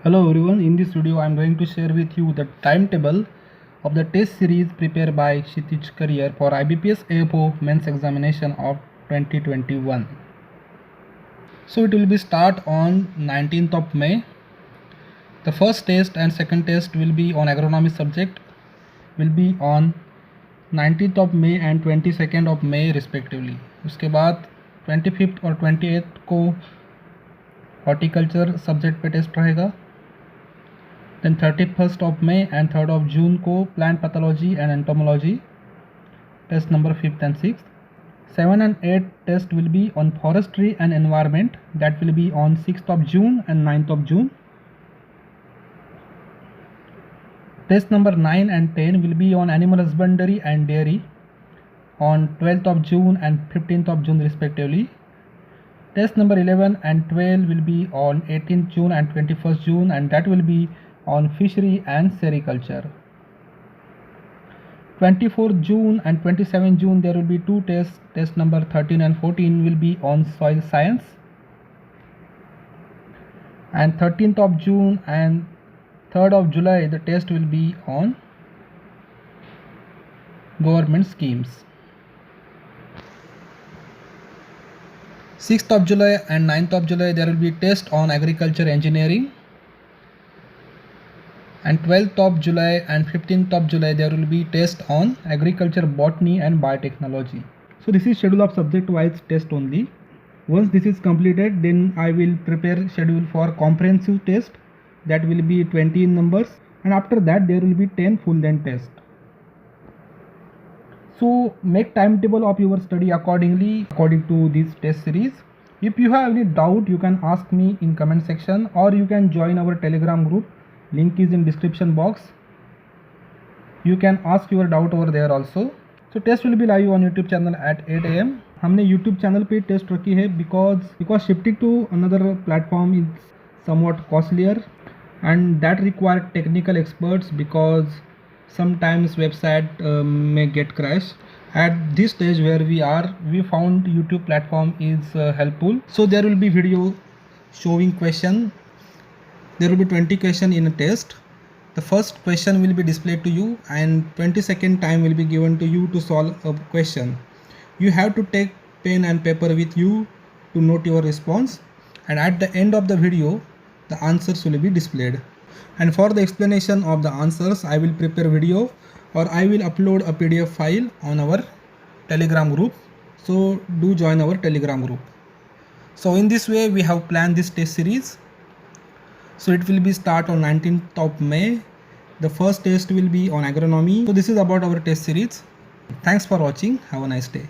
Hello everyone, in this video I am going to share with you the timetable of the test series prepared by Kshitij Career for IBPS AFO Mains Examination of 2021. So it will be start on 19th of May. The first test and second test will be on agronomy subject, will be on 19th of May and 22nd of May respectively. उसके बाद 25th और 28th को horticulture subject पे test रहेगा. Then 31st of May and 3rd of June को plant pathology and entomology test number 5th and 6th. 7 and 8 test will be on forestry and environment, that will be on 6th of June and 9th of June. Test number 9 and 10 will be on animal husbandry and dairy on 12th of June and 15th of June respectively. Test number 11 and 12 will be on 18th June and 21st June, and that will be on fishery and sericulture. 24th June and 27th June there will be two tests. Test number 13 and 14 will be on soil science, and 13th of June and 3rd of July the test will be on government schemes. 6th of July and 9th of July there will be test on agriculture engineering, and 12th of July and 15th of July there will be test on agriculture botany and biotechnology. So this is schedule of subject wise test only. Once this is completed, then I will prepare schedule for comprehensive test, that will be 20 in numbers, and after that there will be 10 full length test. So make timetable of your study accordingly according to this test series. If you have any doubt, you can ask me in comment section, or you can join our Telegram group. Link is in description box. You can ask your doubt over there also. So test will be live on YouTube channel at 8 AM. हमने YouTube channel पे test रखी है because shifting to another platform is somewhat costlier, and that require technical experts because sometimes website may get crash. At this stage where we are, we found YouTube platform is helpful. So there will be video showing question. There will be 20 questions in a test. The first question will be displayed to you, and 20-second time will be given to you to solve a question. You have to take pen and paper with you to note your response, and at the end of the video the answers will be displayed. And for the explanation of the answers, I will prepare video, or I will upload a PDF file on our Telegram group. So do join our Telegram group. So in this way we have planned this test series. So it will be start on 19th of May. The first test will be on agronomy. So this is about our test series. Thanks for watching. Have a nice day.